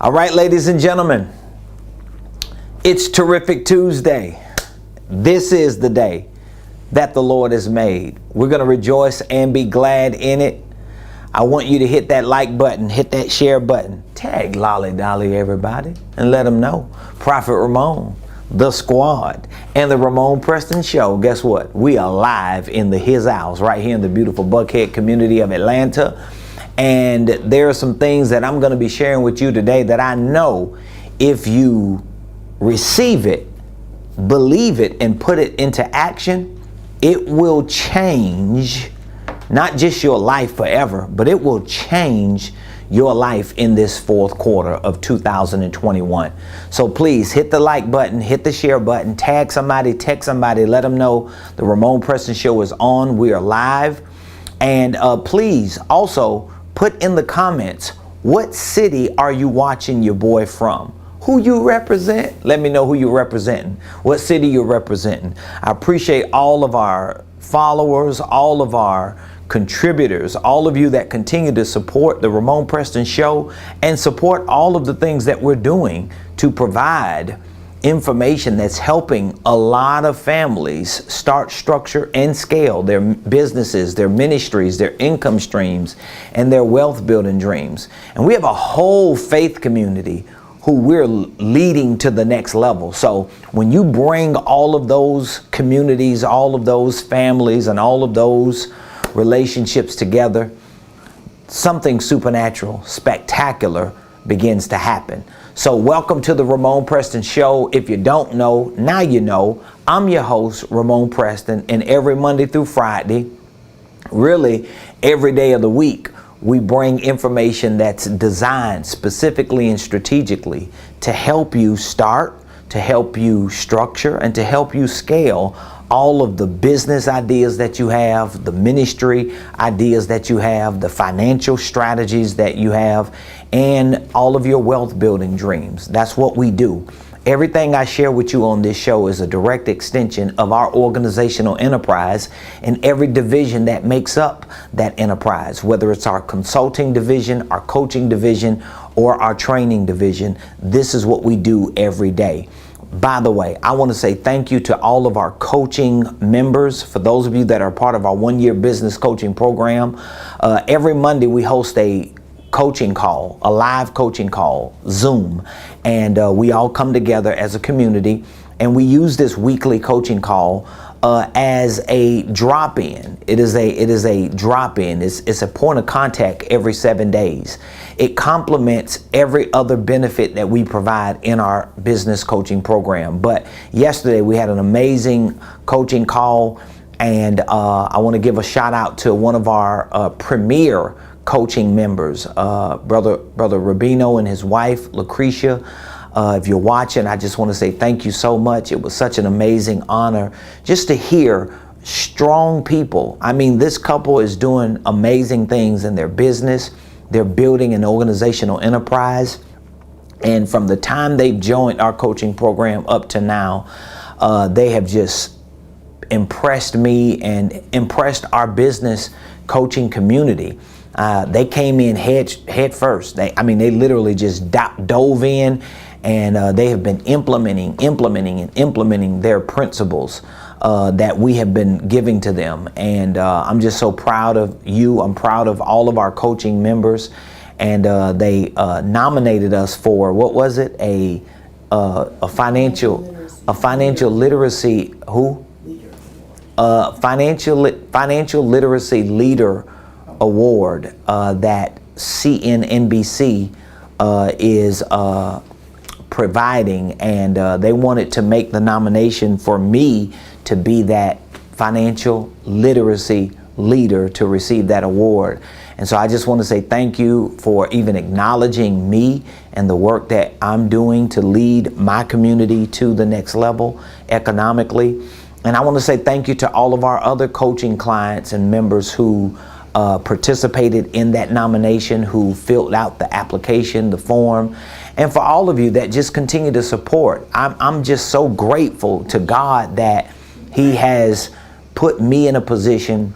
All right, ladies and gentlemen, it's Terrific Tuesday. This is the day that the Lord has made. We're going to rejoice and be glad in it. I want you to hit that like button, hit that share button, tag Lolly Dolly everybody, and let them know. Prophet Ramon, the squad, and the Ramon Preston Show. Guess what? We are live in his house right here in the beautiful Buckhead community of Atlanta. And there are some things that I'm going to be sharing with you today that I know if you receive it, believe it, and put it into action, it will change not just your life forever, but it will change your life in this fourth quarter of 2021. So please hit the like button, hit the share button, tag somebody, text somebody, let them know the Ramon Preston Show is on. We are live. And please also put in the comments, what city are you watching your boy from? Who you represent? Let me know who you're representing. What city you're representing. I appreciate all of our followers, all of our contributors, all of you that continue to support the Ramon Preston Show and support all of the things that we're doing to provide information that's helping a lot of families start, structure, and scale their businesses, their ministries, their income streams, and their wealth building dreams. And we have a whole faith community who we're leading to the next level. So when you bring all of those communities, all of those families, and all of those relationships together, something supernatural, spectacular begins to happen. So welcome to the Ramon Preston Show. If you don't know, now you know. I'm your host, Ramon Preston, and every Monday through Friday, really every day of the week, we bring information that's designed specifically and strategically to help you start, to help you structure, and to help you scale all of the business ideas that you have, the ministry ideas that you have, the financial strategies that you have, and all of your wealth building dreams. That's what we do. Everything I share with you on this show is a direct extension of our organizational enterprise and every division that makes up that enterprise, whether it's our consulting division, our coaching division, or our training division. This is what we do every day. By the way, I want to say thank you to all of our coaching members. For those of you that are part of our one-year business coaching program, every Monday we host a coaching call, a live coaching call, Zoom, and we all come together as a community, and we use this weekly coaching call as a drop-in. It is a drop-in. It's a point of contact every 7 days. It complements every other benefit that we provide in our business coaching program. But yesterday we had an amazing coaching call, and I want to give a shout out to one of our premier coaching members, brother Rubino and his wife Lucretia. If you're watching, I just want to say thank you so much. It was such an amazing honor just to hear strong people. I mean, this couple is doing amazing things in their business. They're building an organizational enterprise. And from the time they've joined our coaching program up to now, they have just impressed me and impressed our business coaching community. They came in head first. They literally just dove in, and they have been implementing their principles that we have been giving to them. And I'm just so proud of you. I'm proud of all of our coaching members. And they nominated us for, what was it? A financial literacy financial literacy leader award that CNNBC is providing, and they wanted to make the nomination for me to be that financial literacy leader to receive that award. And so I just want to say thank you for even acknowledging me and the work that I'm doing to lead my community to the next level economically. And I want to say thank you to all of our other coaching clients and members who participated in that nomination, who filled out the application, the form, and for all of you that just continue to support. I'm just so grateful to God that He has put me in a position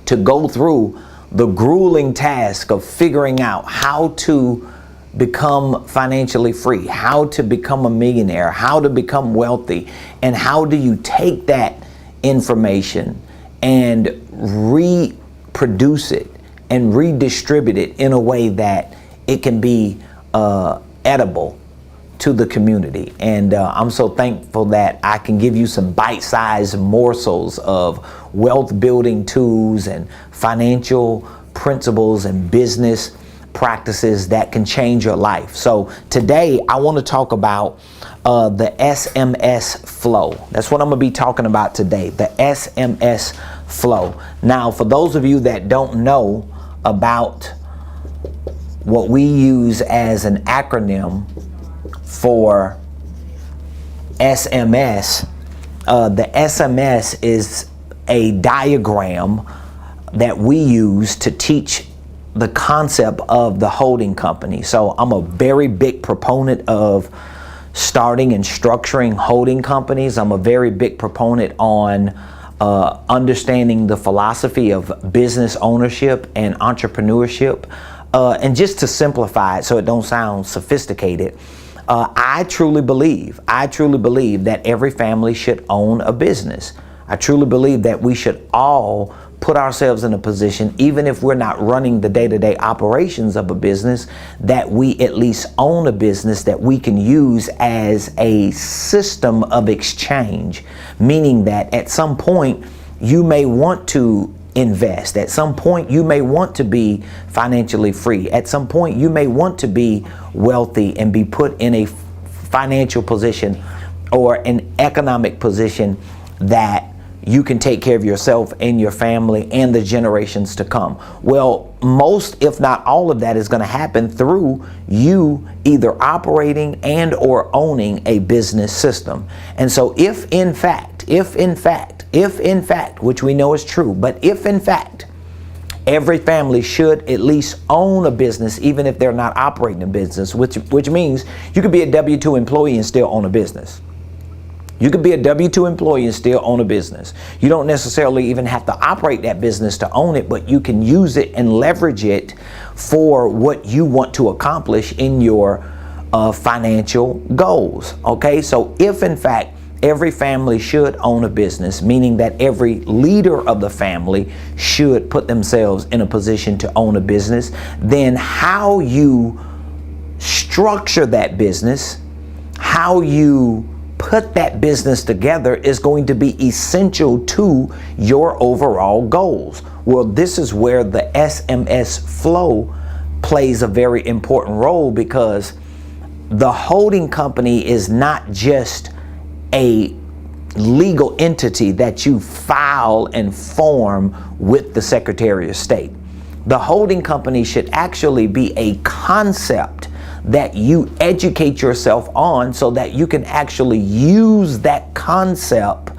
to go through the grueling task of figuring out how to become financially free, how to become a millionaire, how to become wealthy, and how do you take that information and reproduce it and redistribute it in a way that it can be edible to the community. And I'm so thankful that I can give you some bite-sized morsels of wealth building tools and financial principles and business practices that can change your life. So today I want to talk about the SMS flow. That's what I'm going to be talking about today, the SMS flow. Now, for those of you that don't know about what we use as an acronym for SMS, the SMS is a diagram that we use to teach the concept of the holding company. So I'm a very big proponent of starting and structuring holding companies. I'm a very big proponent on understanding the philosophy of business ownership and entrepreneurship. And just to simplify it so it don't sound sophisticated, I truly believe that every family should own a business. I truly believe that we should all put ourselves in a position, even if we're not running the day-to-day operations of a business, that we at least own a business that we can use as a system of exchange, meaning that at some point you may want to invest. At some point you may want to be financially free. At some point you may want to be wealthy and be put in a financial position or an economic position that you can take care of yourself and your family and the generations to come. Well, most, if not all of that is going to happen through you either operating and or owning a business system. And so if in fact, which we know is true, but if in fact, every family should at least own a business, even if they're not operating a business, which means you could be a W-2 employee and still own a business. You could be a W-2 employee and still own a business. You don't necessarily even have to operate that business to own it, but you can use it and leverage it for what you want to accomplish in your financial goals. Okay, so if in fact every family should own a business, meaning that every leader of the family should put themselves in a position to own a business, then how you structure that business, how you put that business together is going to be essential to your overall goals. Well, this is where the SMS flow plays a very important role, because the holding company is not just a legal entity that you file and form with the Secretary of State. The holding company should actually be a concept that you educate yourself on so that you can actually use that concept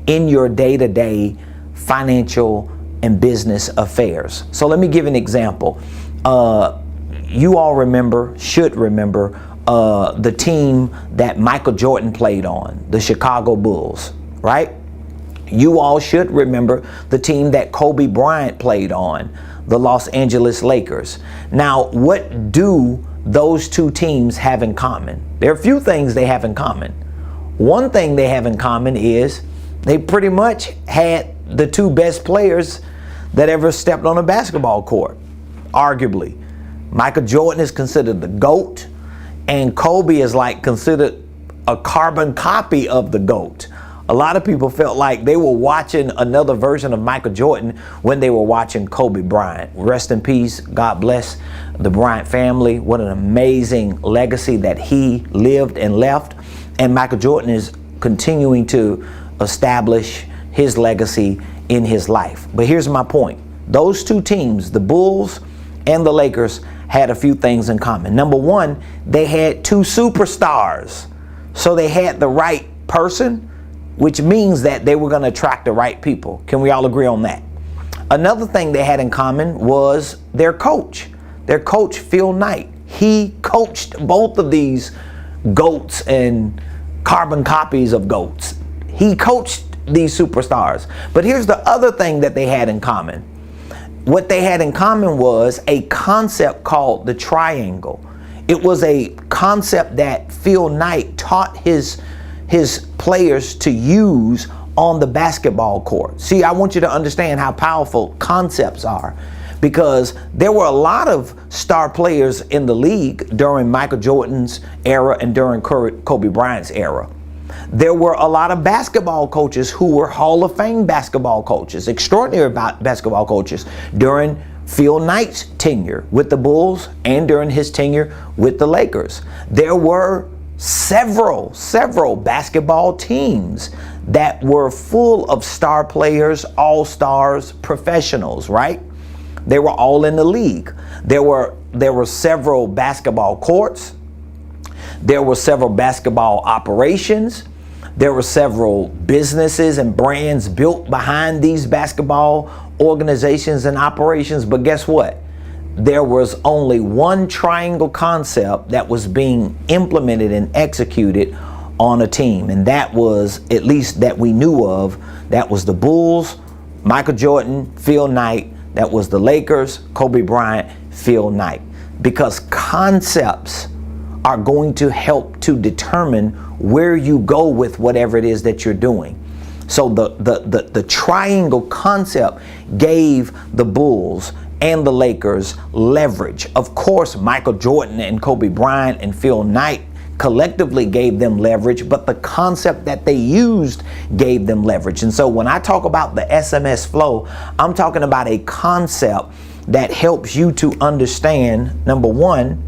in your day-to-day financial and business affairs. So let me give an example. You all should remember the team that Michael Jordan played on, the Chicago Bulls, right? You all should remember the team that Kobe Bryant played on, the Los Angeles Lakers. Now, what do those two teams have in common? There are a few things they have in common. One thing they have in common is they pretty much had the two best players that ever stepped on a basketball court, arguably. Michael Jordan is considered the GOAT, and Kobe is considered a carbon copy of the GOAT. A lot of people felt like they were watching another version of Michael Jordan when they were watching Kobe Bryant. Rest in peace. God bless the Bryant family. What an amazing legacy that he lived and left. And Michael Jordan is continuing to establish his legacy in his life. But here's my point. Those two teams, the Bulls and the Lakers, had a few things in common. Number one, they had two superstars. So they had the right person, which means that they were going to attract the right people. Can we all agree on that? Another thing they had in common was their coach. Their coach, Phil Knight. He coached both of these GOATs and carbon copies of GOATs. He coached these superstars. But here's the other thing that they had in common. What they had in common was a concept called the triangle. It was a concept that Phil Knight taught his players to use on the basketball court. See, I want you to understand how powerful concepts are, because there were a lot of star players in the league during Michael Jordan's era and during Kobe Bryant's era. There were a lot of basketball coaches who were Hall of Fame basketball coaches, extraordinary basketball coaches during Phil Knight's tenure with the Bulls and during his tenure with the Lakers. There were several basketball teams that were full of star players, all-stars, professionals, right? They were all in the league. There were several basketball courts. There were several basketball operations. There were several businesses and brands built behind these basketball organizations and operations. But guess what? There was only one triangle concept that was being implemented and executed on a team. And that was, at least that we knew of, that was the Bulls, Michael Jordan, Phil Knight. That was the Lakers, Kobe Bryant, Phil Knight. Because concepts are going to help to determine where you go with whatever it is that you're doing. So the triangle concept gave the Bulls and the Lakers leverage. Of course, Michael Jordan and Kobe Bryant and Phil Knight collectively gave them leverage, but the concept that they used gave them leverage. And so when I talk about the SMS flow, I'm talking about a concept that helps you to understand, number one,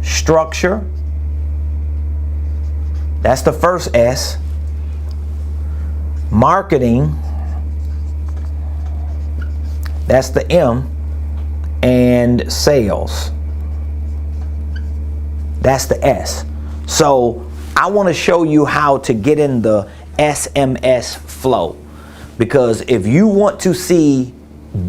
structure. That's the first S. Marketing. That's the M. And sales. That's the S. So I want to show you how to get in the SMS flow, because if you want to see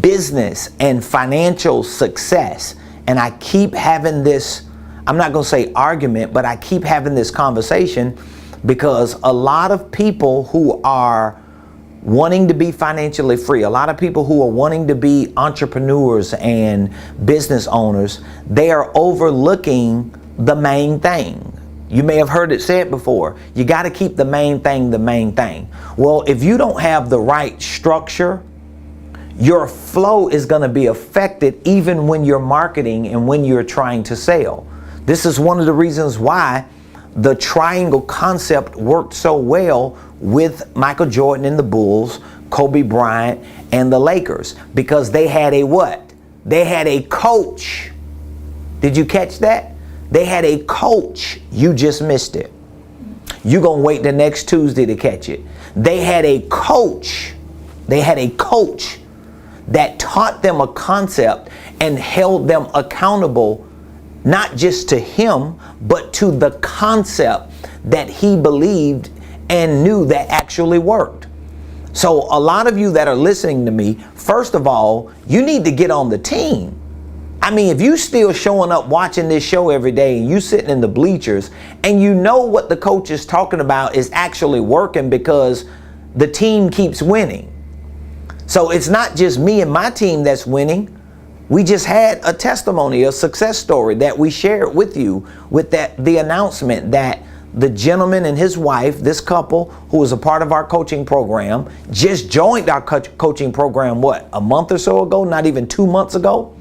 business and financial success, and I keep having this, I'm not going to say argument, but I keep having this conversation because a lot of people who are wanting to be financially free, a lot of people who are wanting to be entrepreneurs and business owners, they are overlooking the main thing. You may have heard it said before, you got to keep the main thing the main thing. Well, if you don't have the right structure, your flow is going to be affected even when you're marketing and when you're trying to sell. This is one of the reasons why the triangle concept worked so well with Michael Jordan and the Bulls, Kobe Bryant and the Lakers, because they had a what? They had a coach. Did you catch that? They had a coach. You just missed it. You're going to wait the next Tuesday to catch it. They had a coach. They had a coach that taught them a concept and held them accountable, not just to him, but to the concept that he believed and knew that actually worked. So a lot of you that are listening to me, first of all, you need to get on the team. I mean, if you still showing up watching this show every day and you sitting in the bleachers and you know what the coach is talking about is actually working because the team keeps winning. So it's not just me and my team that's winning. We just had a testimony, a success story that we shared with you with the announcement that the gentleman and his wife, this couple who was a part of our coaching program, just joined our coaching program, what, a month or so ago, not even 2 months ago?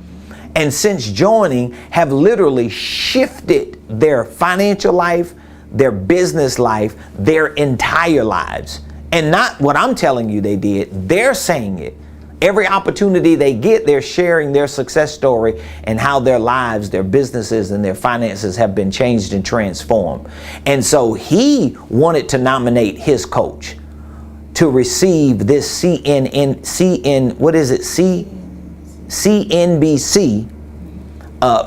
And since joining, have literally shifted their financial life, their business life, their entire lives. And not what I'm telling you they did, they're saying it. Every opportunity they get, they're sharing their success story and how their lives, their businesses, and their finances have been changed and transformed. And so he wanted to nominate his coach to receive this CNBC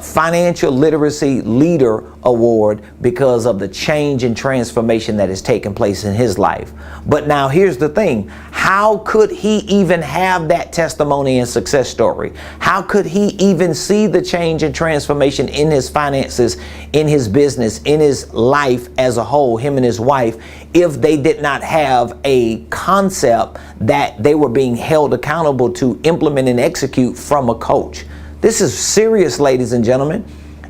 Financial Literacy Leader Award because of the change and transformation that has taken place in his life. But now here's the thing. How could he even have that testimony and success story? How could he even see the change and transformation in his finances, in his business, in his life as a whole, him and his wife, if they did not have a concept that they were being held accountable to implement and execute from a coach? This is serious, ladies and gentlemen.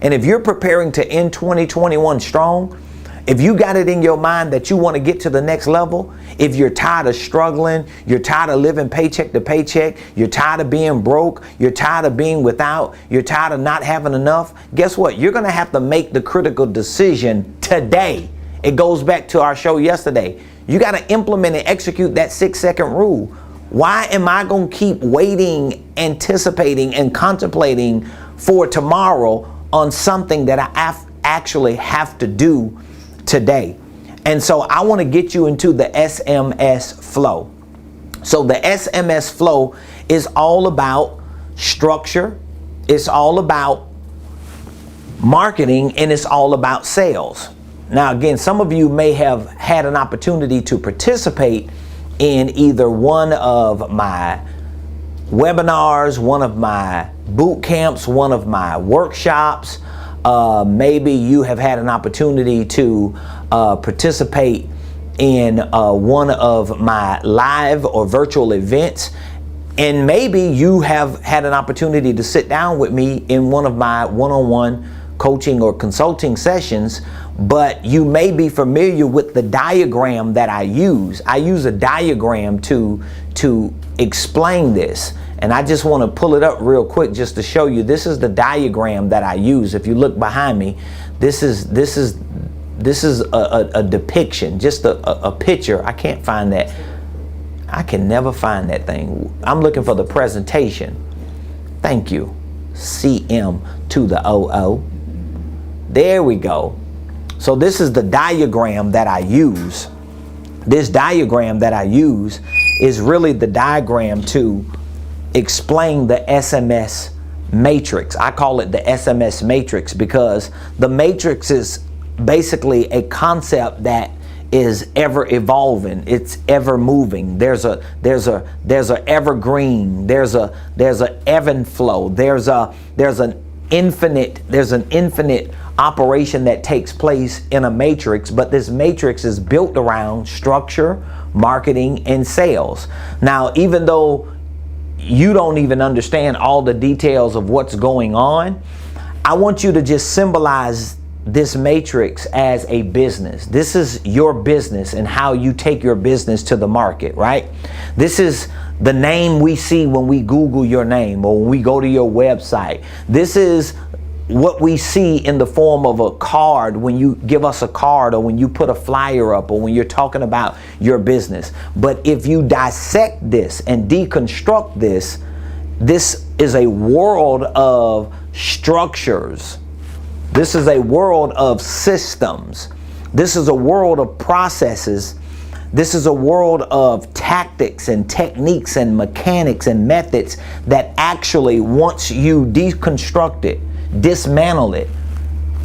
And if you're preparing to end 2021 strong, if you got it in your mind that you want to get to the next level, if you're tired of struggling, you're tired of living paycheck to paycheck, you're tired of being broke, you're tired of being without, you're tired of not having enough, guess what? You're going to have to make the critical decision today. It goes back to our show yesterday. You got to implement and execute that 6-second rule. Why am I going to keep waiting, anticipating, and contemplating for tomorrow on something that I actually have to do today? And so I want to get you into the SMS flow. So the SMS flow is all about structure, it's all about marketing, and it's all about sales. Now, again, some of you may have had an opportunity to participate in either one of my webinars, one of my boot camps, one of my workshops. Maybe you have had an opportunity to participate in one of my live or virtual events. And maybe you have had an opportunity to sit down with me in one of my one-on-one coaching or consulting sessions, but you may be familiar with the diagram that I use. I use a diagram to explain this. And I just want to pull it up real quick just to show you. This is the diagram that I use. If you look behind me, this is a depiction, just a picture. I can't find that. I can never find that thing. I'm looking for the presentation. Thank you. CM to the OO. There we go. So this is the diagram that I use. This diagram that I use is really the diagram to explain the SMS matrix. I call it the SMS matrix because the matrix is basically a concept that is ever evolving. It's ever moving. There's a evergreen. There's a ebb and flow. There's an infinite operation that takes place in a matrix, but this matrix is built around structure, marketing, and sales. Now, even though you don't even understand all the details of what's going on, I want you to just symbolize this matrix as a business. This is your business and how you take your business to the market, right? This is the name we see when we Google your name or when we go to your website. This is what we see in the form of a card when you give us a card or when you put a flyer up or when you're talking about your business. But if you dissect this and deconstruct this, this is a world of structures. This is a world of systems. This is a world of processes. This is a world of tactics and techniques and mechanics and methods that actually, once you deconstruct it, dismantle it,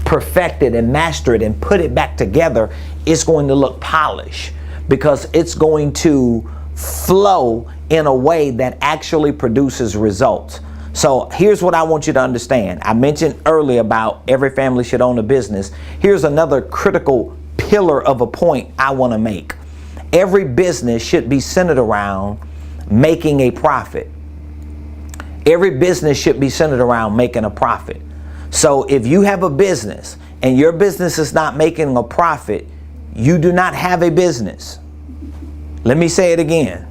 perfect it, and master it, and put it back together, it's going to look polished because it's going to flow in a way that actually produces results. So here's what I want you to understand. I mentioned earlier about every family should own a business. Here's another critical pillar of a point I want to make. Every business should be centered around making a profit. Every business should be centered around making a profit. So if you have a business and your business is not making a profit, you do not have a business. Let me say it again,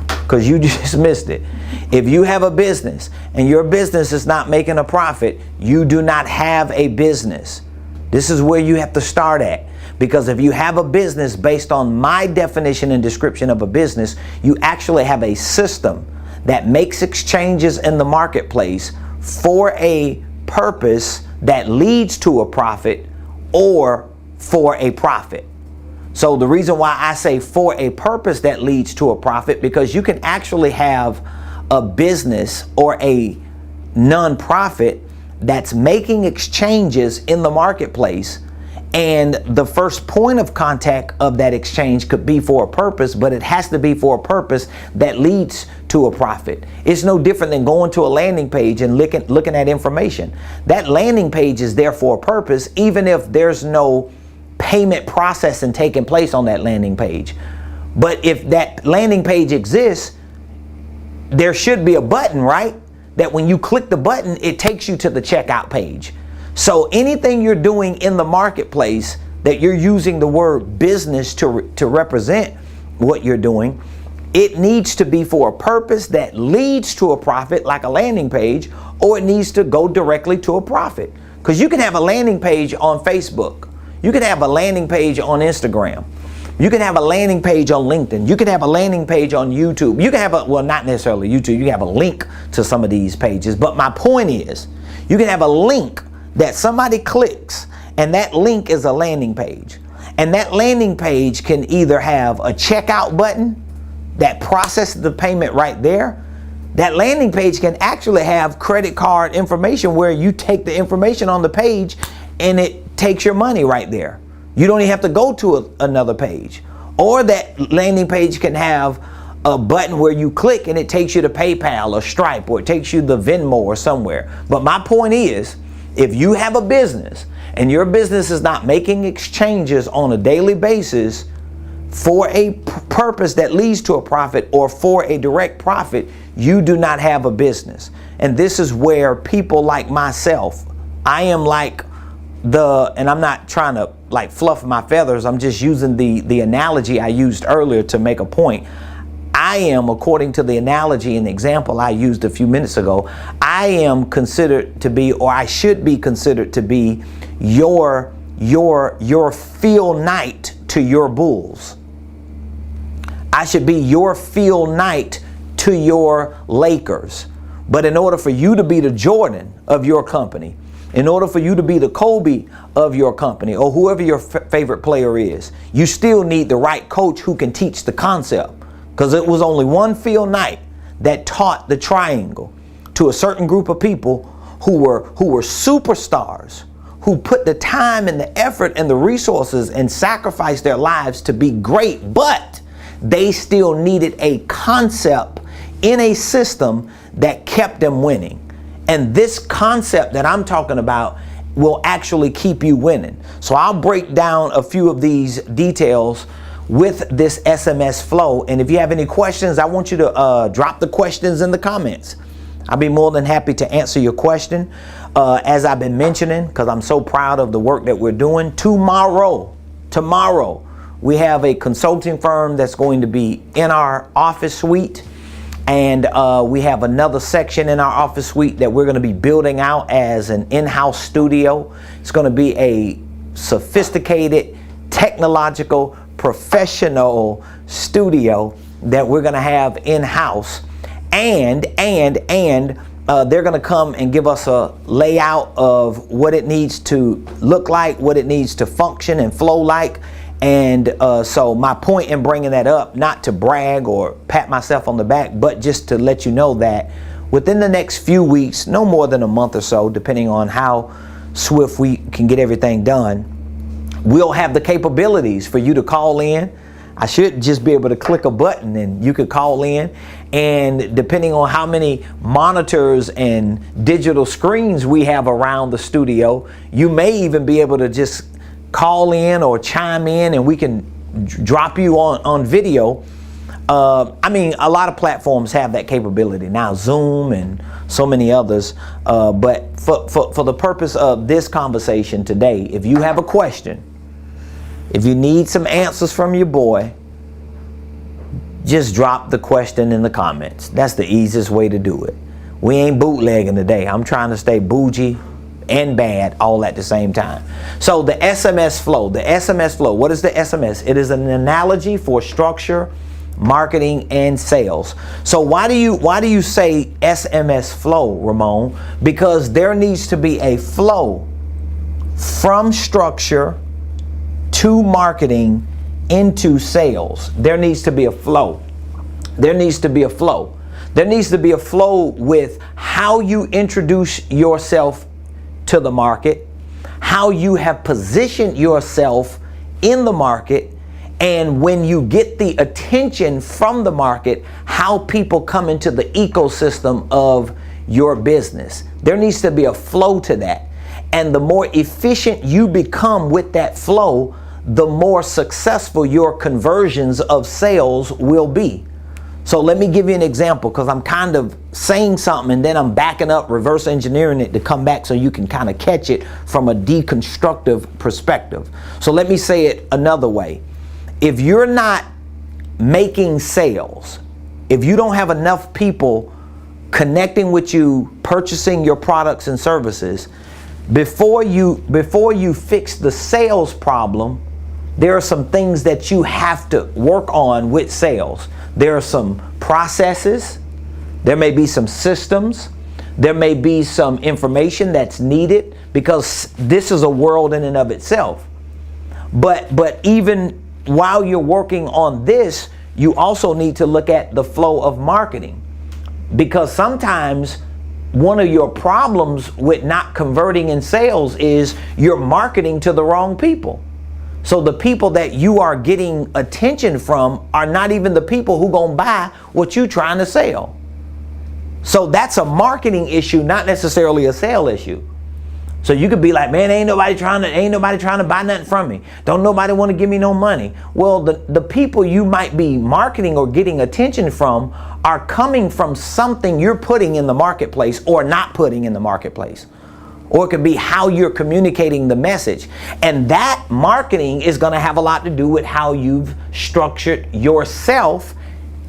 because you just missed it. If you have a business and your business is not making a profit, you do not have a business. This is where you have to start at. Because if you have a business based on my definition and description of a business, you actually have a system that makes exchanges in the marketplace for a purpose that leads to a profit or for a profit. So the reason why I say for a purpose that leads to a profit, because you can actually have a business or a nonprofit that's making exchanges in the marketplace, and the first point of contact of that exchange could be for a purpose, but it has to be for a purpose that leads to a profit. It's no different than going to a landing page and looking at information. That landing page is there for a purpose, even if there's no payment processing taking place on that landing page. But if that landing page exists, there should be a button, right? That when you click the button, it takes you to the checkout page. So anything you're doing in the marketplace that you're using the word business to represent what you're doing, it needs to be for a purpose that leads to a profit, like a landing page, or it needs to go directly to a profit. Because you can have a landing page on Facebook. You can have a landing page on Instagram. You can have a landing page on LinkedIn. You can have a landing page on YouTube. You can have a, well, not necessarily YouTube. You can have a link to some of these pages. But my point is, you can have a link that somebody clicks, and that link is a landing page. And that landing page can either have a checkout button that processes the payment right there. That landing page can actually have credit card information where you take the information on the page and it takes your money right there. You don't even have to go to another page. Or that landing page can have a button where you click and it takes you to PayPal or Stripe, or it takes you to Venmo or somewhere. But my point is, if you have a business and your business is not making exchanges on a daily basis for a purpose that leads to a profit or for a direct profit, you do not have a business. And this is where people like myself, I am like and I'm not trying to like fluff my feathers, I'm just using the analogy I used earlier to make a point. I am, according to the analogy and example I used a few minutes ago, I am considered to be, or I should be considered to be, your Phil Knight to your Bulls. I should be your Phil Knight to your Lakers. But in order for you to be the Jordan of your company, in order for you to be the Kobe of your company, or whoever your favorite player is, you still need the right coach who can teach the concept. Because it was only one Phil Knight that taught the triangle to a certain group of people who were superstars, who put the time and the effort and the resources and sacrificed their lives to be great, but they still needed a concept in a system that kept them winning. And this concept that I'm talking about will actually keep you winning. So I'll break down a few of these details with this SMS flow. And if you have any questions, I want you to drop the questions in the comments. I'll be more than happy to answer your question. As I've been mentioning, because I'm so proud of the work that we're doing, tomorrow, we have a consulting firm that's going to be in our office suite. And we have another section in our office suite that we're going to be building out as an in-house studio. It's going to be a sophisticated, technological, professional studio that we're going to have in-house. And they're going to come and give us a layout of what it needs to look like, what it needs to function and flow like. And so my point in bringing that up, not to brag or pat myself on the back, but just to let you know that within the next few weeks, no more than a month or so, depending on how swift we can get everything done, we'll have the capabilities for you to call in. I should just be able to click a button and you could call in. And depending on how many monitors and digital screens we have around the studio, you may even be able to just call in or chime in and we can drop you on video. I mean, a lot of platforms have that capability now, Zoom and so many others. But for the purpose of this conversation today, if you have a question, if you need some answers from your boy, just drop the question in the comments. That's the easiest way to do it. We ain't bootlegging today. I'm trying to stay bougie and bad all at the same time. So the SMS flow, what is the SMS? It is an analogy for structure, marketing, and sales. So why do you say SMS flow, Ramon? Because there needs to be a flow from structure to marketing into sales. There needs to be a flow. There needs to be a flow. There needs to be a flow with how you introduce yourself to the market, how you have positioned yourself in the market, and when you get the attention from the market, how people come into the ecosystem of your business. There needs to be a flow to that. And the more efficient you become with that flow, the more successful your conversions of sales will be. So let me give you an example, because I'm kind of saying something and then I'm backing up, reverse engineering it to come back so you can kind of catch it from a deconstructive perspective. So let me say it another way. If you're not making sales, if you don't have enough people connecting with you, purchasing your products and services, before you fix the sales problem, there are some things that you have to work on with sales. There are some processes, there may be some systems, there may be some information that's needed, because this is a world in and of itself. But even while you're working on this, you also need to look at the flow of marketing, because sometimes one of your problems with not converting in sales is you're marketing to the wrong people. So the people that you are getting attention from are not even the people who gonna buy what you're trying to sell. So that's a marketing issue, not necessarily a sale issue. So you could be like, man, ain't nobody trying to buy nothing from me. Don't nobody want to give me no money. Well, the people you might be marketing or getting attention from are coming from something you're putting in the marketplace or not putting in the marketplace. Or it could be how you're communicating the message. And that marketing is going to have a lot to do with how you've structured yourself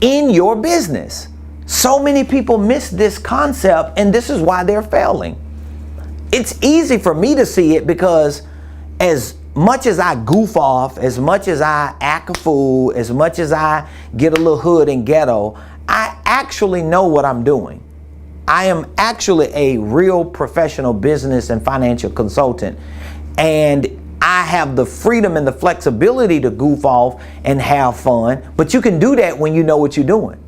in your business. So many people miss this concept, and this is why they're failing. It's easy for me to see it, because as much as I goof off, as much as I act a fool, as much as I get a little hood and ghetto, I actually know what I'm doing. I am actually a real professional business and financial consultant, and I have the freedom and the flexibility to goof off and have fun, but you can do that when you know what you're doing.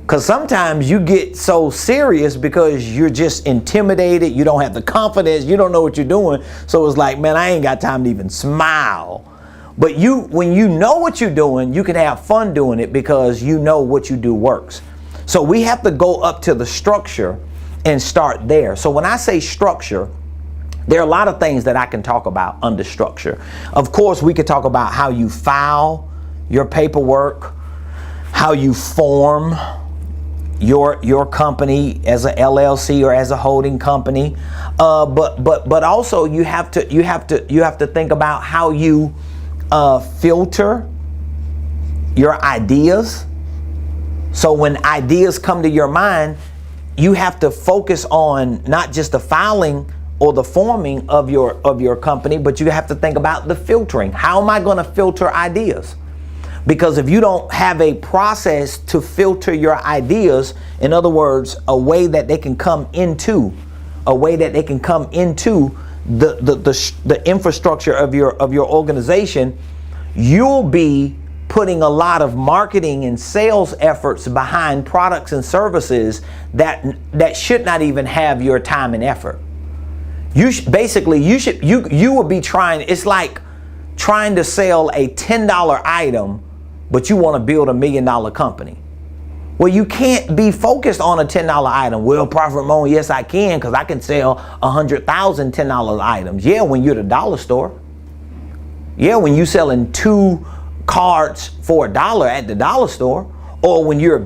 Because sometimes you get so serious because you're just intimidated, you don't have the confidence, you don't know what you're doing, so it's like, man, I ain't got time to even smile. But when you know what you're doing, you can have fun doing it because you know what you do works. So we have to go up to the structure and start there. So when I say structure, there are a lot of things that I can talk about under structure. Of course, we could talk about how you file your paperwork, how you form your company as a LLC or as a holding company, but also you have to think about how you filter your ideas. So when ideas come to your mind, you have to focus on not just the filing or the forming of your company, but you have to think about the filtering. How am I going to filter ideas? Because if you don't have a process to filter your ideas, in other words, a way that they can come into the infrastructure of your organization, you'll be putting a lot of marketing and sales efforts behind products and services that should not even have your time and effort. You will be trying. It's like trying to sell a $10 item, but you want to build $1 million company. Well, you can't be focused on a $10 item. Well, Prophet Ramon, yes, I can, because I can sell 100,000 $10 items. Yeah, when you're at the dollar store. Yeah, when you're selling 2 cards for $1 at the dollar store, or when you're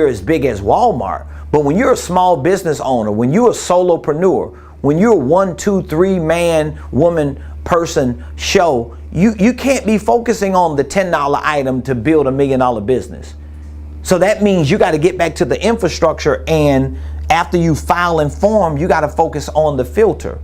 as big as Walmart. But when you're a small business owner, when you're a solopreneur, when you're a 1, 2, 3 man, woman, person show, you can't be focusing on the $10 item to build $1 million business. So that means you got to get back to the infrastructure, and after you file and form, you got to focus on the filter.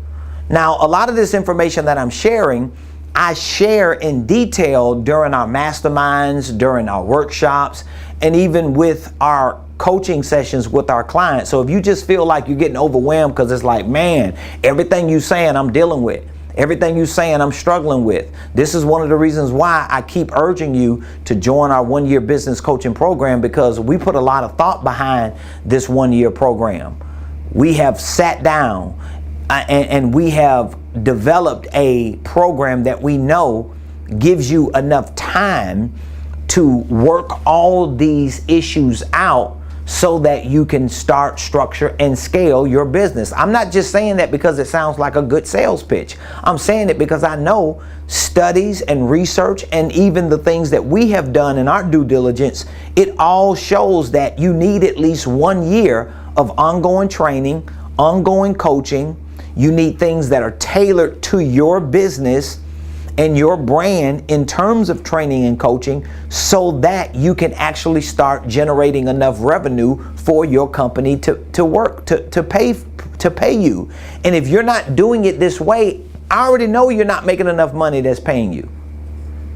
Now, a lot of this information that I'm sharing, I share in detail during our masterminds, during our workshops, and even with our coaching sessions with our clients. So if you just feel like you're getting overwhelmed because it's like, man, everything you're saying I'm dealing with, everything you're saying I'm struggling with, this is one of the reasons why I keep urging you to join our 1-year business coaching program, because we put a lot of thought behind this 1-year program. We have sat down and we have developed a program that we know gives you enough time to work all these issues out so that you can start, structure, and scale your business. I'm not just saying that because it sounds like a good sales pitch. I'm saying it because I know studies and research and even the things that we have done in our due diligence, it all shows that you need at least 1 year of ongoing training, ongoing coaching. You need things that are tailored to your business and your brand in terms of training and coaching so that you can actually start generating enough revenue for your company to work, to pay you. And if you're not doing it this way, I already know you're not making enough money that's paying you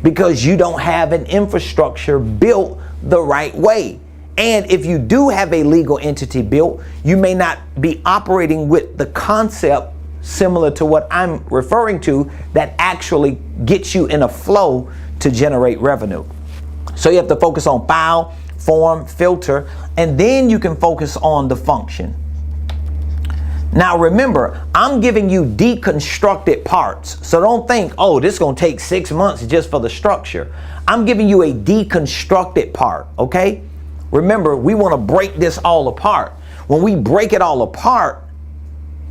because you don't have an infrastructure built the right way. And if you do have a legal entity built, you may not be operating with the concept similar to what I'm referring to that actually gets you in a flow to generate revenue. So you have to focus on file, form, filter, and then you can focus on the function. Now remember, I'm giving you deconstructed parts. So don't think, oh, this is going to take 6 months just for the structure. I'm giving you a deconstructed part, okay? Remember, we want to break this all apart. When we break it all apart,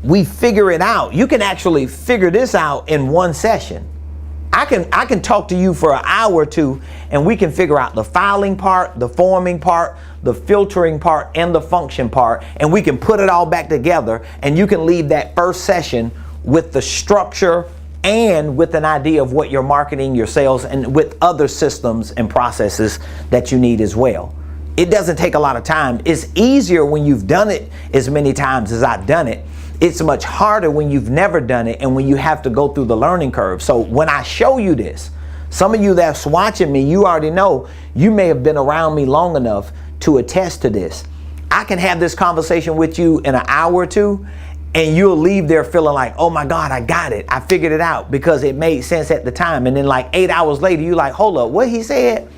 we figure it out. You can actually figure this out in one session. I can talk to you for an hour or two and we can figure out the filing part, the forming part, the filtering part, and the function part, and we can put it all back together, and you can leave that first session with the structure and with an idea of what your marketing, your sales, and with other systems and processes that you need as well. It doesn't take a lot of time. It's easier when you've done it as many times as I've done it. It's much harder when you've never done it and when you have to go through the learning curve. So when I show you this, some of you that's watching me, you already know, you may have been around me long enough to attest to this. I can have this conversation with you in an hour or two and you'll leave there feeling like, oh my God, I got it. I figured it out because it made sense at the time. And then like 8 hours later, you're like, hold up, what he said?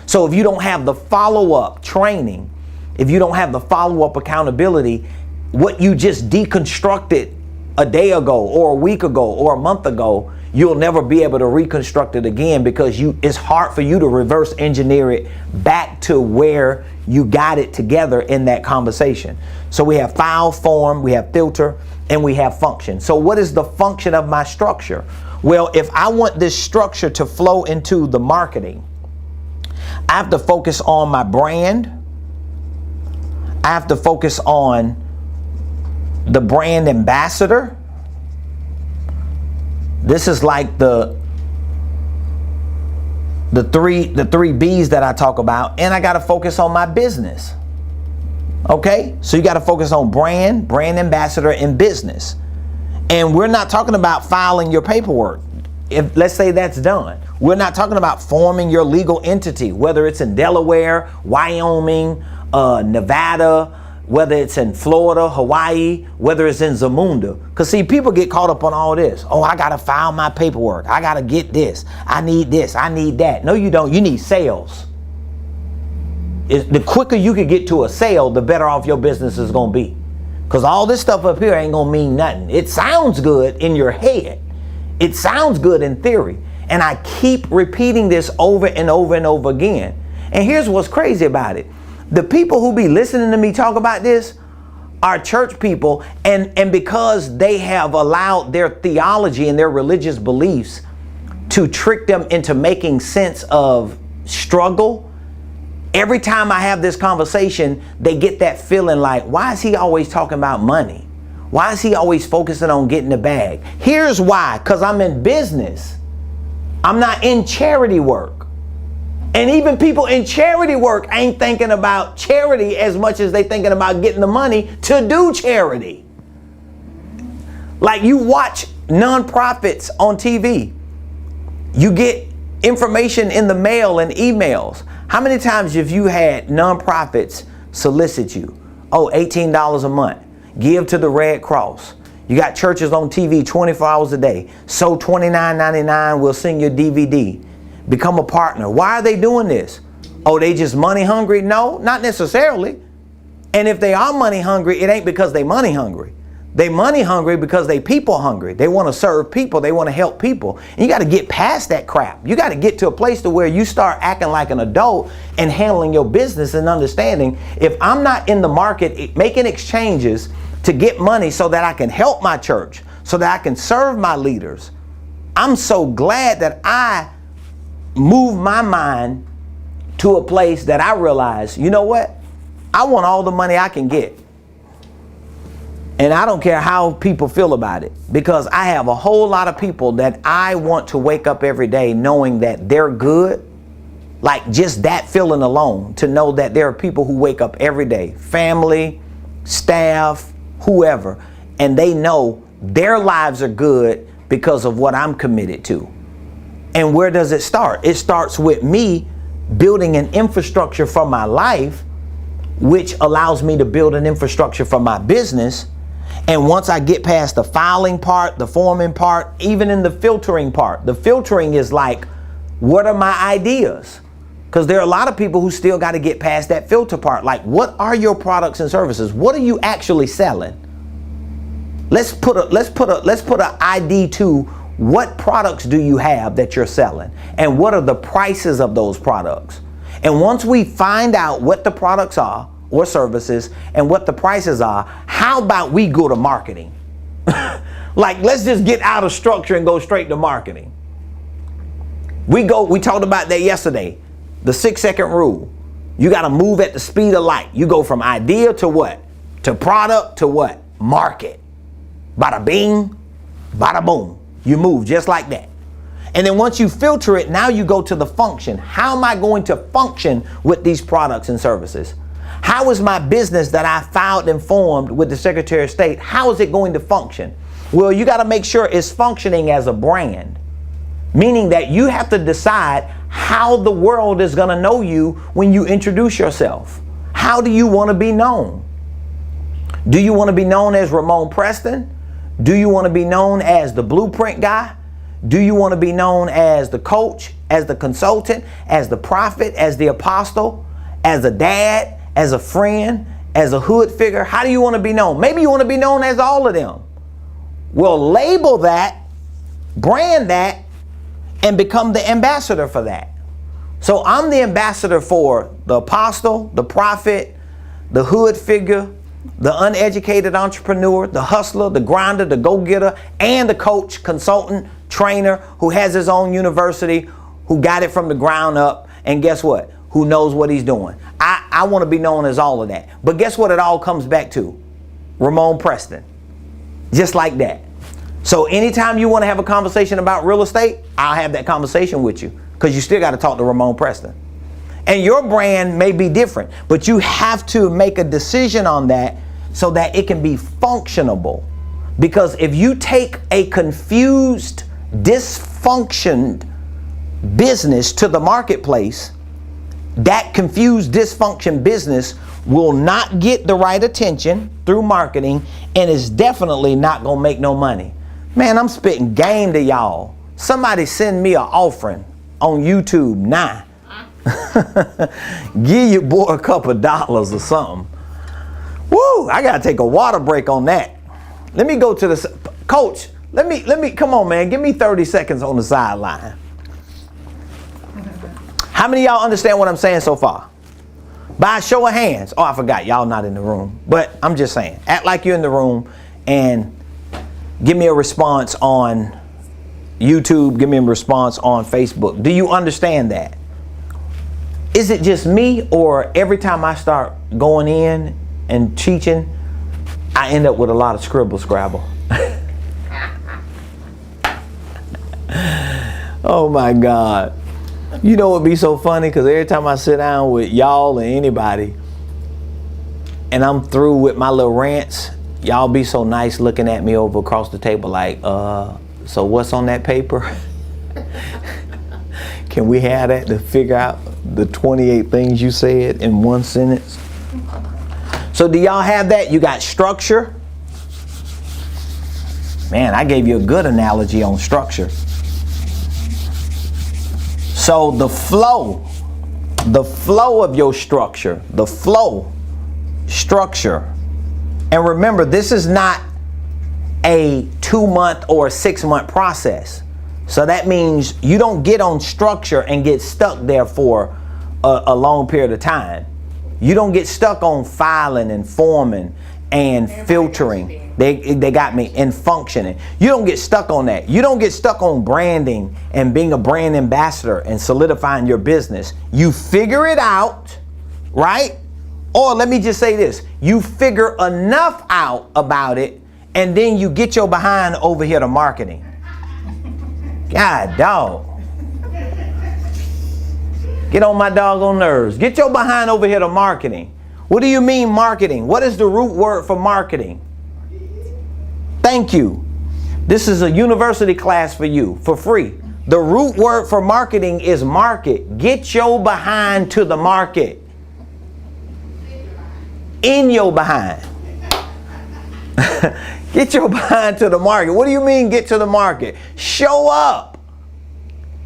So if you don't have the follow-up training, if you don't have the follow-up accountability, what you just deconstructed a day ago or a week ago or a month ago, you'll never be able to reconstruct it again because it's hard for you to reverse engineer it back to where you got it together in that conversation. So we have file, form, we have filter, and we have function. So what is the function of my structure? Well, if I want this structure to flow into the marketing, I have to focus on my brand. I have to focus on the brand ambassador. This is like the three B's that I talk about, and I got to focus on my business. Okay, so you got to focus on brand ambassador, and business. And we're not talking about filing your paperwork. If let's say that's done, we're not talking about forming your legal entity, whether it's in Delaware, Wyoming, Nevada, whether it's in Florida, Hawaii, whether it's in Zamunda. Because see, people get caught up on all this. Oh, I got to file my paperwork. I got to get this. I need this. I need that. No, you don't. You need sales. The quicker you can get to a sale, the better off your business is going to be. Because all this stuff up here ain't going to mean nothing. It sounds good in your head. It sounds good in theory. And I keep repeating this over and over and over again. And here's what's crazy about it. The people who be listening to me talk about this are church people, and because they have allowed their theology and their religious beliefs to trick them into making sense of struggle, every time I have this conversation, they get that feeling like, why is he always talking about money? Why is he always focusing on getting the bag? Here's why, because I'm in business. I'm not in charity work. And even people in charity work ain't thinking about charity as much as they thinking about getting the money to do charity. Like you watch nonprofits on TV. You get information in the mail and emails. How many times have you had nonprofits solicit you? Oh, $18 a month. Give to the Red Cross. You got churches on TV 24 hours a day. So $29.99, we'll send you a DVD. Become a partner. Why are they doing this? Oh, they just money hungry? No, not necessarily. And if they are money hungry, it ain't because they money hungry. They money hungry because they people hungry. They want to serve people. They want to help people. And you got to get past that crap. You got to get to a place to where you start acting like an adult and handling your business and understanding, if I'm not in the market making exchanges to get money so that I can help my church, so that I can serve my leaders, I'm so glad that I moved my mind to a place that I realize, you know what? I want all the money I can get. And I don't care how people feel about it, because I have a whole lot of people that I want to wake up every day knowing that they're good. Like just that feeling alone, to know that there are people who wake up every day, family, staff, whoever, and they know their lives are good because of what I'm committed to. And where does it start? It starts with me building an infrastructure for my life, which allows me to build an infrastructure for my business. And once I get past the filing part, the forming part, even in the filtering part, the filtering is like, what are my ideas? Because there are a lot of people who still got to get past that filter part. Like, what are your products and services? What are you actually selling? Let's put an ID to what products do you have that you're selling, and what are the prices of those products? And once we find out what the products are or services and what the prices are, how about we go to marketing? Like, let's just get out of structure and go straight to marketing. We talked about that yesterday. The 6-second rule. You got to move at the speed of light. You go from idea to what? To product to what? Market. Bada bing, bada boom. You move just like that. And then once you filter it, now you go to the function. How am I going to function with these products and services? How is my business that I filed and formed with the Secretary of State, how is it going to function? Well, you got to make sure it's functioning as a brand, meaning that you have to decide how the world is going to know you when you introduce yourself. How do you want to be known? Do you want to be known as Ramon Preston? Do you want to be known as the blueprint guy? Do you want to be known as the coach, as the consultant, as the prophet, as the apostle, as a dad, as a friend, as a hood figure? How do you want to be known? Maybe you want to be known as all of them. Well, label that, brand that, and become the ambassador for that. So I'm the ambassador for the apostle, the prophet, the hood figure, the uneducated entrepreneur, the hustler, the grinder, the go-getter, and the coach, consultant, trainer who has his own university, who got it from the ground up, and guess what? Who knows what he's doing. I want to be known as all of that. But guess what it all comes back to? Ramon Preston. Just like that. So anytime you want to have a conversation about real estate, I'll have that conversation with you, because you still got to talk to Ramon Preston. And your brand may be different, but you have to make a decision on that so that it can be functionable. Because if you take a confused, dysfunctioned business to the marketplace, that confused, dysfunction business will not get the right attention through marketing, and is definitely not going to make no money. Man, I'm spitting game to y'all. Somebody send me an offering on YouTube now. Give your boy a couple of dollars or something. Woo, I got to take a water break on that. Let me go to the coach. Let me, come on, man. Give me 30 seconds on the sideline. How many of y'all understand what I'm saying so far? By a show of hands. Oh, I forgot. Y'all not in the room. But I'm just saying, act like you're in the room and give me a response on YouTube. Give me a response on Facebook. Do you understand that? Is it just me, or every time I start going in and teaching, I end up with a lot of scribble scrabble? Oh my God. You know what would be so funny? Because every time I sit down with y'all or anybody and I'm through with my little rants, y'all be so nice looking at me over across the table like, so what's on that paper? Can we have that to figure out the 28 things you said in one sentence? So do y'all have that? You got structure. Man, I gave you a good analogy on structure. So the flow of your structure, structure. And remember, this is not a 2-month or a 6-month process. So that means you don't get on structure and get stuck there for a long period of time. You don't get stuck on filing and forming and filtering. They got me, and functioning. You don't get stuck on that. You don't get stuck on branding and being a brand ambassador and solidifying your business. You figure it out, right? Or let me just say this. You figure enough out about it, and then you get your behind over here to marketing. God, dog. Get on my doggone nerves. Get your behind over here to marketing. What do you mean marketing? What is the root word for marketing? Thank you. This is a university class for you for free. The root word for marketing is market. Get your behind to the market. In your behind. Get your behind to the market. What do you mean get to the market? Show up.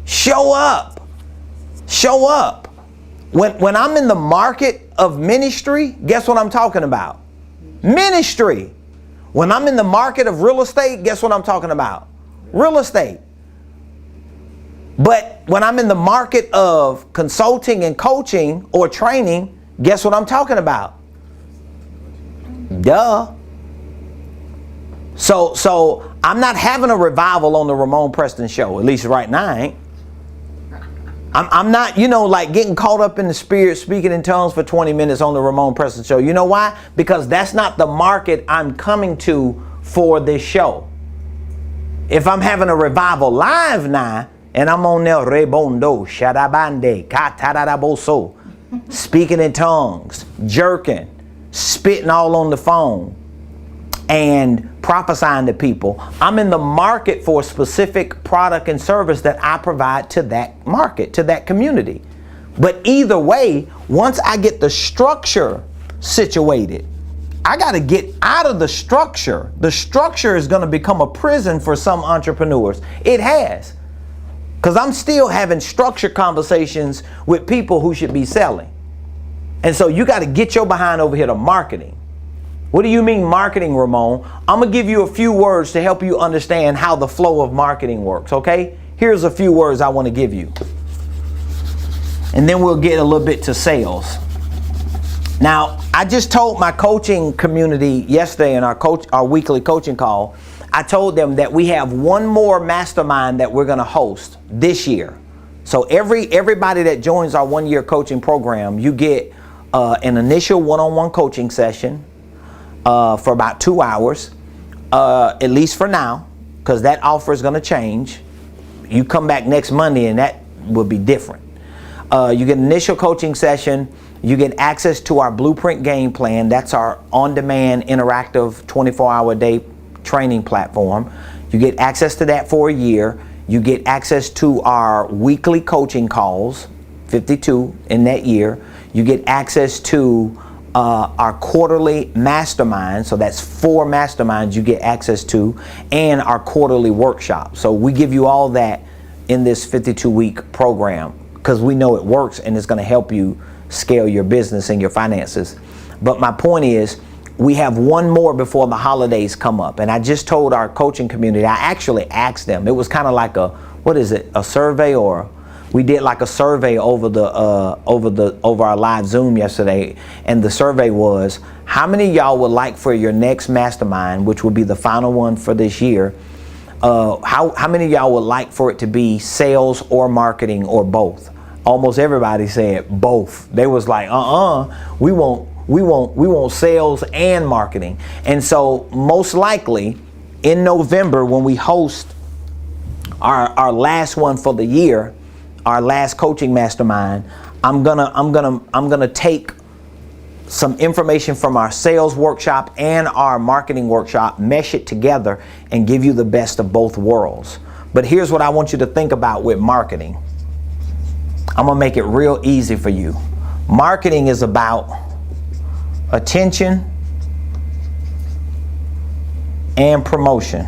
Show up. Show up. When I'm in the market of ministry, guess what I'm talking about? Ministry. When I'm in the market of real estate, guess what I'm talking about? Real estate. But when I'm in the market of consulting and coaching or training, guess what I'm talking about? Duh. So I'm not having a revival on the Ramon Preston show, at least right now I ain't. I'm not, like getting caught up in the spirit, speaking in tongues for 20 minutes on the Ramon Preston show. You know why? Because that's not the market I'm coming to for this show. If I'm having a revival live now, and I'm on there, rebondo, shadabande, kataraboso, speaking in tongues, jerking, spitting all on the phone, and prophesying to people, I'm in the market for a specific product and service that I provide to that market, to that community. But either way, once I get the structure situated, I got to get out of the structure. The structure is going to become a prison for some entrepreneurs. It has. Because I'm still having structured conversations with people who should be selling. And so you got to get your behind over here to marketing. What do you mean marketing, Ramon? I'm going to give you a few words to help you understand how the flow of marketing works, okay? Here's a few words I want to give you. And then we'll get a little bit to sales. Now, I just told my coaching community yesterday in our weekly coaching call, I told them that we have one more mastermind that we're going to host this year. So everybody that joins our 1-year coaching program, you get an initial one-on-one coaching session for about 2 hours, at least for now, because that offer is going to change. You come back next Monday and that will be different. You get an initial coaching session. You get access to our Blueprint game plan. That's our on-demand, interactive, 24-hour day training platform. You get access to that for a year. You get access to our weekly coaching calls, 52 in that year. You get access to our quarterly mastermind, so that's 4 masterminds you get access to, and our quarterly workshop. So we give you all that in this 52-week program because we know it works and it's going to help you scale your business and your finances. But my point is, we have one more before the holidays come up, and I just told our coaching community, I actually asked them, it was kind of like a survey, or we did like a survey over our live Zoom yesterday, and the survey was, how many of y'all would like for your next mastermind, which will be the final one for this year, how many of y'all would like for it to be sales or marketing or both? Almost everybody said both. They was like, we want sales and marketing. And so most likely in November, when we host our last one for the year, our last coaching mastermind, I'm gonna take some information from our sales workshop and our marketing workshop, mesh it together, and give you the best of both worlds. But here's what I want you to think about with marketing. I'm gonna make it real easy for you. Marketing is about attention and promotion.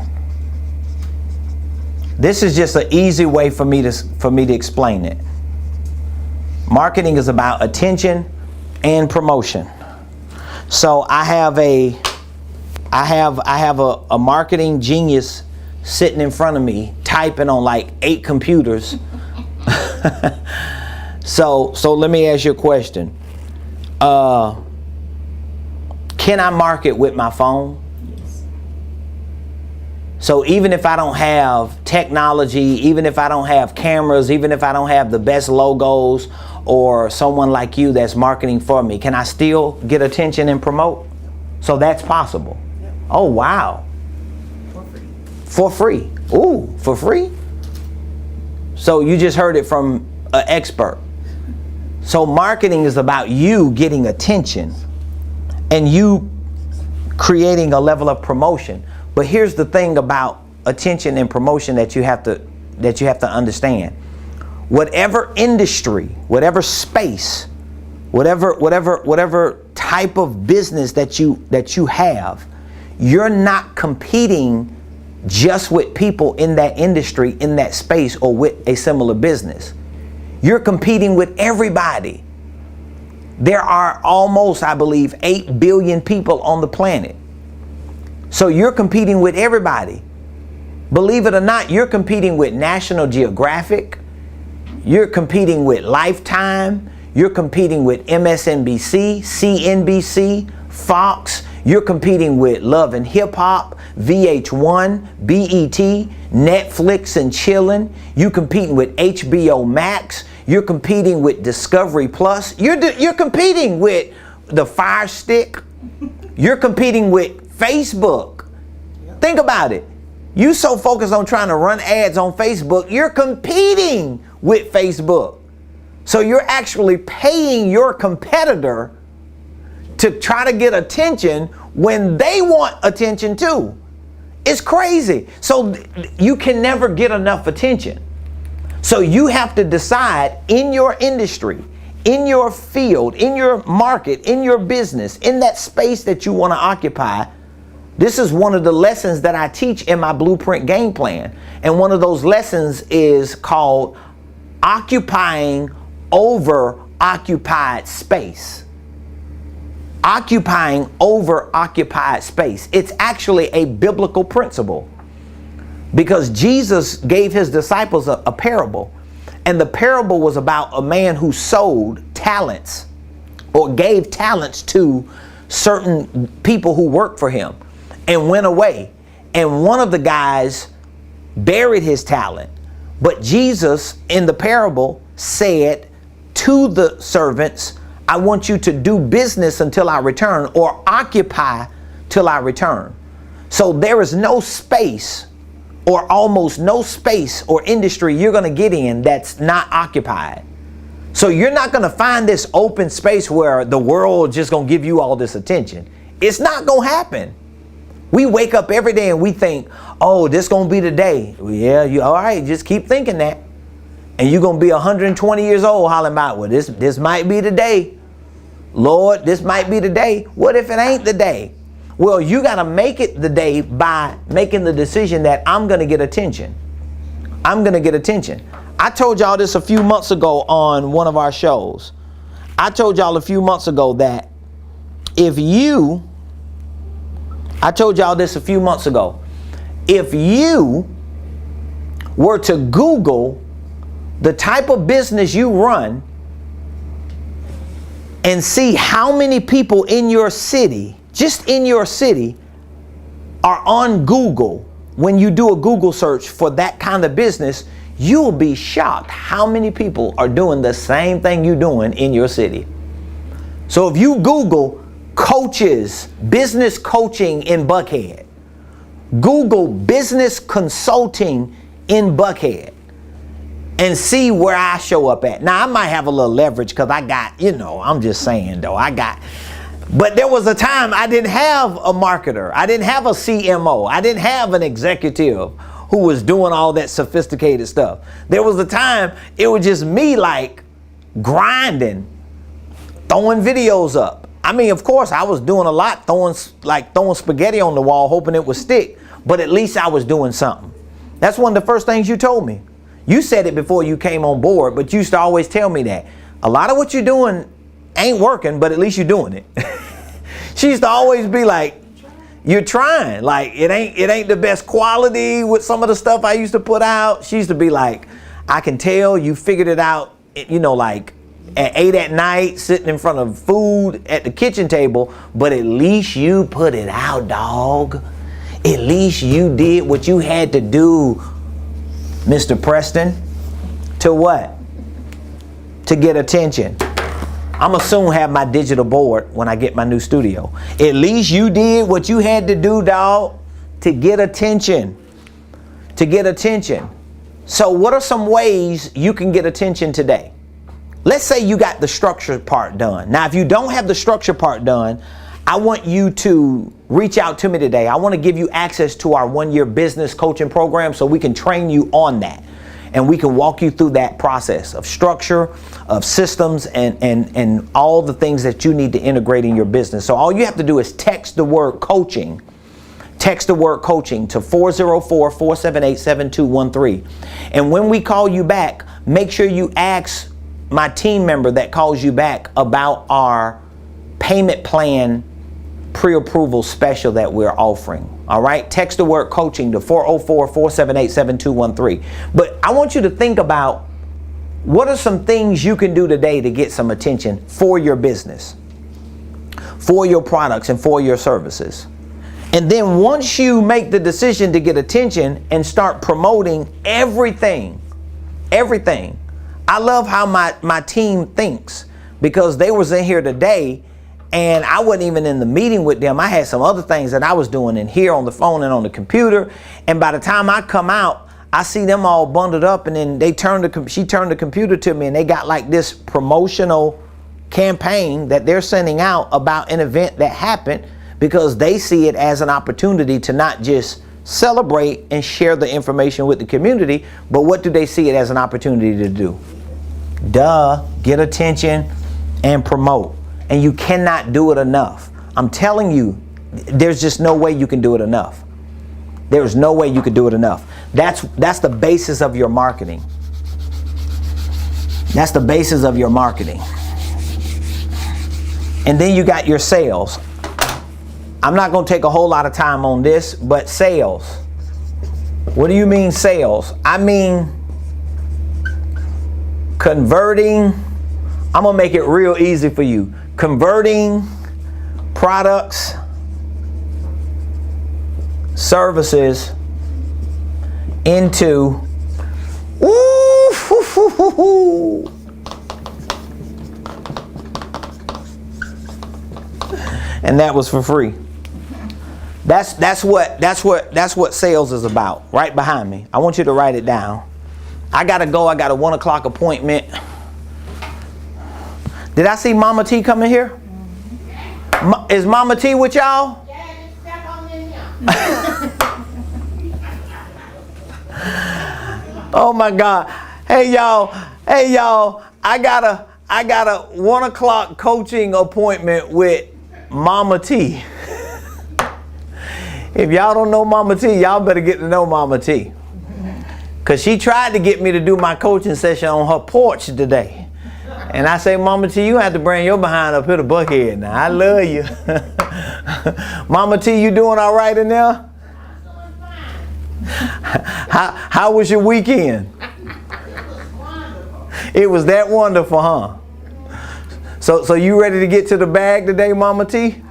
This is just an easy way for me to explain it. Marketing is about attention and promotion. So I have I have a marketing genius sitting in front of me typing on like 8 computers. So let me ask you a question. Can I market with my phone? Yes. So even if I don't have technology, even if I don't have cameras, even if I don't have the best logos or someone like you that's marketing for me, can I still get attention and promote? So that's possible. Yep. Oh, wow. For free. For free. Ooh, for free? So you just heard it from an expert. So marketing is about you getting attention and you creating a level of promotion. But here's the thing about attention and promotion that you have to understand. Whatever industry, whatever space, whatever type of business that you have, you're not competing just with people in that industry, in that space, or with a similar business. You're competing with everybody. There are almost, I believe, 8 billion people on the planet. So you're competing with everybody. Believe it or not, you're competing with National Geographic. You're competing with Lifetime. You're competing with MSNBC, CNBC, Fox. You're competing with Love and Hip Hop, VH1, BET, Netflix and Chillin'. You're competing with HBO Max. You're competing with Discovery Plus. You're competing with the Fire Stick. You're competing with Facebook. Think about it. You so focused on trying to run ads on Facebook, you're competing with Facebook. So you're actually paying your competitor to try to get attention when they want attention too. It's crazy. So you can never get enough attention. So you have to decide in your industry, in your field, in your market, in your business, in that space that you want to occupy. This is one of the lessons that I teach in my Blueprint Game Plan. And one of those lessons is called occupying over occupied space. Occupying over occupied space. It's actually a biblical principle because Jesus gave his disciples a parable, and the parable was about a man who sold talents or gave talents to certain people who worked for him and went away. And one of the guys buried his talent, but Jesus in the parable said to the servants, I want you to do business until I return, or occupy till I return. So there is no space, or almost no space or industry you're going to get in that's not occupied. So you're not going to find this open space where the world just going to give you all this attention. It's not going to happen. We wake up every day and we think, oh, this going to be the day. Well, yeah, you all right, just keep thinking that. And you're going to be 120 years old hollering about, well, this might be the day. Lord, this might be the day. What if it ain't the day? Well, you got to make it the day by making the decision that I'm going to get attention. I'm going to get attention. I told y'all this a few months ago on one of our shows. I told y'all a few months ago that if you were to Google the type of business you run and see how many people in your city, just in your city, are on Google, when you do a Google search for that kind of business, you'll be shocked how many people are doing the same thing you're doing in your city. So if you Google coaches, business coaching in Buckhead, Google business consulting in Buckhead, and see where I show up at. Now, I might have a little leverage because I got, I'm just saying though, but there was a time I didn't have a marketer. I didn't have a CMO. I didn't have an executive who was doing all that sophisticated stuff. There was a time it was just me like grinding, throwing videos up. I mean, of course, I was doing a lot, throwing spaghetti on the wall, hoping it would stick, but at least I was doing something. That's one of the first things you told me. You said it before you came on board, but you used to always tell me that a lot of what you're doing ain't working, but at least you're doing it. She used to always be like, You're trying. Like, it ain't the best quality with some of the stuff I used to put out. She used to be like, I can tell you figured it out, like at 8 at night, sitting in front of food at the kitchen table, but at least you put it out, dog. At least you did what you had to do, Mr. Preston. To what? To get attention. I'm gonna soon have my digital board when I get my new studio. At least you did what you had to do, dog, to get attention. To get attention. So what are some ways you can get attention today? Let's say you got the structure part done. Now, if you don't have the structure part done, I want you to reach out to me today. I want to give you access to our 1-year business coaching program so we can train you on that. And we can walk you through that process of structure, of systems, and all the things that you need to integrate in your business. So all you have to do is text the word coaching. Text the word coaching to 404-478-7213. And when we call you back, make sure you ask my team member that calls you back about our payment plan pre-approval special that we're offering. All right, text the word coaching to 404-478-7213. But I want you to think about what are some things you can do today to get some attention for your business, for your products, and for your services. And then once you make the decision to get attention and start promoting everything. I love how my team thinks, because they was in here today and I wasn't even in the meeting with them. I had some other things that I was doing in here on the phone and on the computer. And by the time I come out, I see them all bundled up, and then she turned the computer to me, and they got like this promotional campaign that they're sending out about an event that happened, because they see it as an opportunity to not just celebrate and share the information with the community, but what do they see it as an opportunity to do? Get attention and promote. And you cannot do it enough. I'm telling you, there's just no way you can do it enough. There's no way you can do it enough. That's the basis of your marketing. That's the basis of your marketing. And then you got your sales. I'm not going to take a whole lot of time on this, but sales. What do you mean sales? I mean converting. I'm going to make it real easy for you. Converting products, services into and that was for free. That's what sales is about. Right behind me. I want you to write it down. I gotta go. I got a 1 o'clock appointment. Did I see Mama T coming here? Is Mama T with y'all? Oh my God. Hey y'all. I got a 1 o'clock coaching appointment with Mama T. If y'all don't know Mama T, y'all better get to know Mama T. Because she tried to get me to do my coaching session on her porch today. And I say, Mama T, you have to bring your behind up here to Buckhead now. I love you. Mama T, you doing all right in there? How was your weekend? It was that wonderful, huh? So you ready to get to the bag today, Mama T?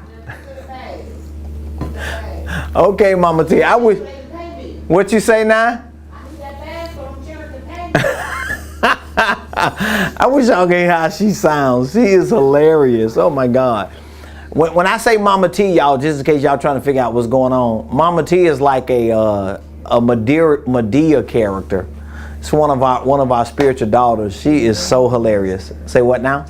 Okay, Mama T. What you say now? I wish y'all could hear how she sounds. She is hilarious. Oh my God. When I say Mama T, y'all, just in case y'all trying to figure out what's going on, Mama T is like a Medea character. It's one of our spiritual daughters. She is so hilarious. Say what now?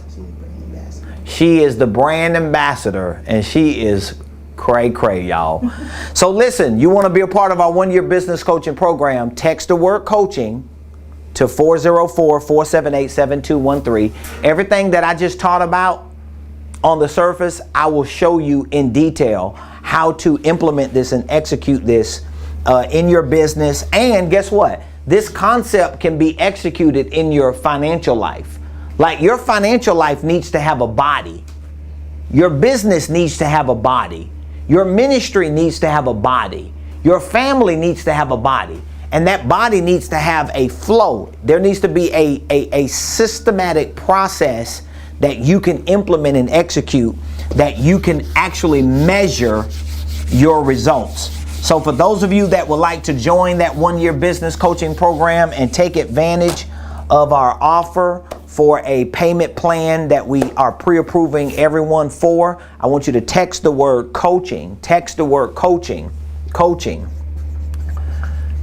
She is the brand ambassador, and she is cray, y'all. So listen, you want to be a part of our 1-year business coaching program, text the word coaching to 404-478-7213. Everything that I just taught about on the surface, I will show you in detail how to implement this and execute this in your business. And guess what? This concept can be executed in your financial life. Like, your financial life needs to have a body. Your business needs to have a body. Your ministry needs to have a body. Your family needs to have a body. And that body needs to have a flow. There needs to be a systematic process that you can implement and execute, that you can actually measure your results. So for those of you that would like to join that 1-year business coaching program and take advantage of our offer for a payment plan that we are pre-approving everyone for, I want you to text the word coaching. Text the word coaching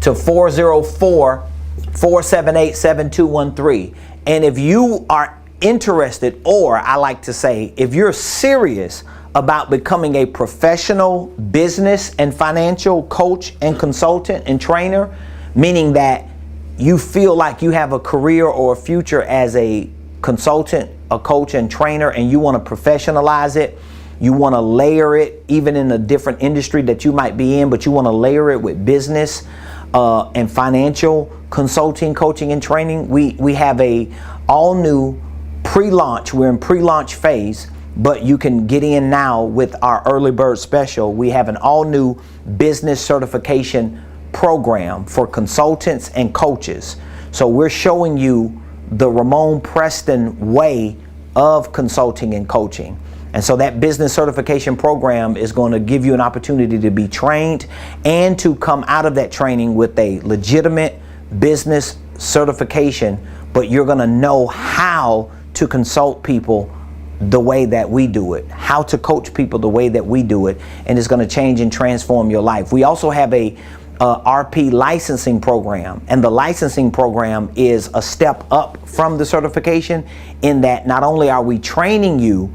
to 404-478-7213. And if you are interested, or I like to say, if you're serious about becoming a professional business and financial coach and consultant and trainer, meaning that you feel like you have a career or a future as a consultant, a coach and trainer, and you want to professionalize it, you want to layer it even in a different industry that you might be in, but you want to layer it with business and financial consulting, coaching, and training, we have a all new pre-launch. We're in pre-launch phase, but you can get in now with our early bird special. We have an all new business certification program for consultants and coaches. So we're showing you the Ramon Preston way of consulting and coaching. And so that business certification program is going to give you an opportunity to be trained and to come out of that training with a legitimate business certification, but you're going to know how to consult people the way that we do it, how to coach people the way that we do it, and it's going to change and transform your life. We also have a RP licensing program, and the licensing program is a step up from the certification in that not only are we training you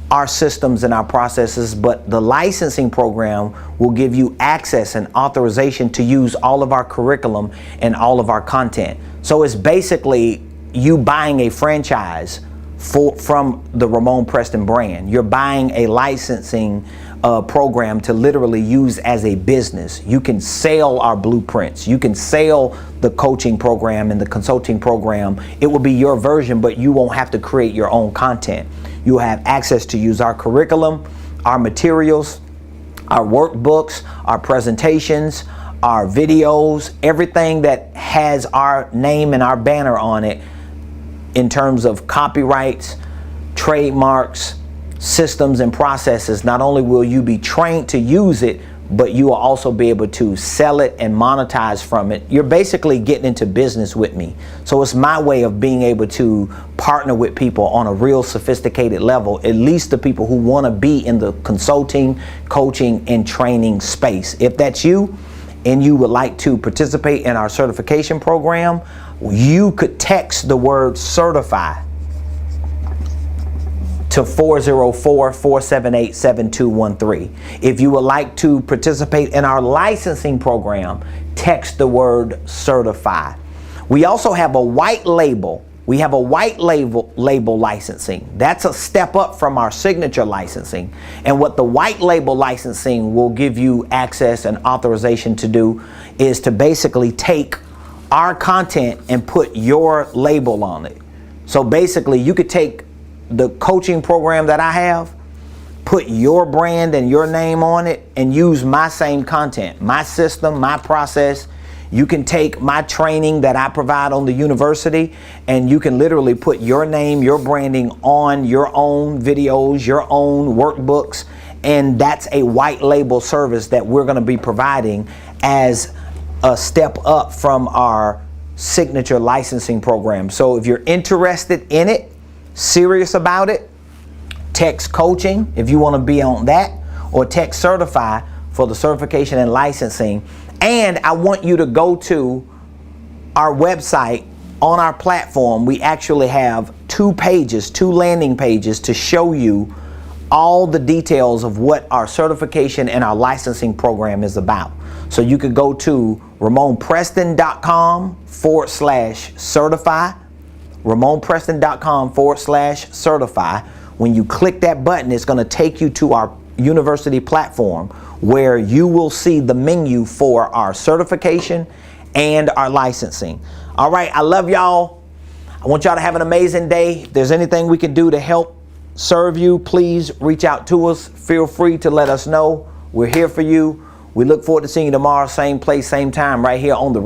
our systems and our processes, but the licensing program will give you access and authorization to use all of our curriculum and all of our content. So it's basically you buying a franchise from the Ramon Preston brand. You're buying a licensing program to literally use as a business. You can sell our blueprints. You can sell the coaching program and the consulting program. It will be your version, but you won't have to create your own content. You'll have access to use our curriculum, our materials, our workbooks, our presentations, our videos, everything that has our name and our banner on it in terms of copyrights, trademarks, systems, and processes. Not only will you be trained to use it, but you will also be able to sell it and monetize from it. You're basically getting into business with me. So it's my way of being able to partner with people on a real sophisticated level, at least the people who want to be in the consulting, coaching, and training space. If that's you and you would like to participate in our certification program, you could text the word certify to 404-478-7213. If you would like to participate in our licensing program, text the word certify. We also have a white label. We have a white label licensing. That's a step up from our signature licensing. And what the white label licensing will give you access and authorization to do is to basically take our content and put your label on it. So basically you could take the coaching program that I have, put your brand and your name on it, and use my same content, my system, my process. You can take my training that I provide on the university, and you can literally put your name, your branding on your own videos, your own workbooks, and that's a white label service that we're going to be providing as a step up from our signature licensing program. So if you're interested in it, serious about it, text coaching if you want to be on that, or text certify for the certification and licensing. And I want you to go to our website. On our platform, we actually have two landing pages to show you all the details of what our certification and our licensing program is about. So you could go to RamonPreston.com/certify, RamonPreston.com/certify. When you click that button, it's going to take you to our university platform where you will see the menu for our certification and our licensing. All right, I love y'all. I want y'all to have an amazing day. If there's anything we can do to help serve you, please reach out to us. Feel free to let us know We're here for you. We look forward to seeing you tomorrow, same place, same time, right here on the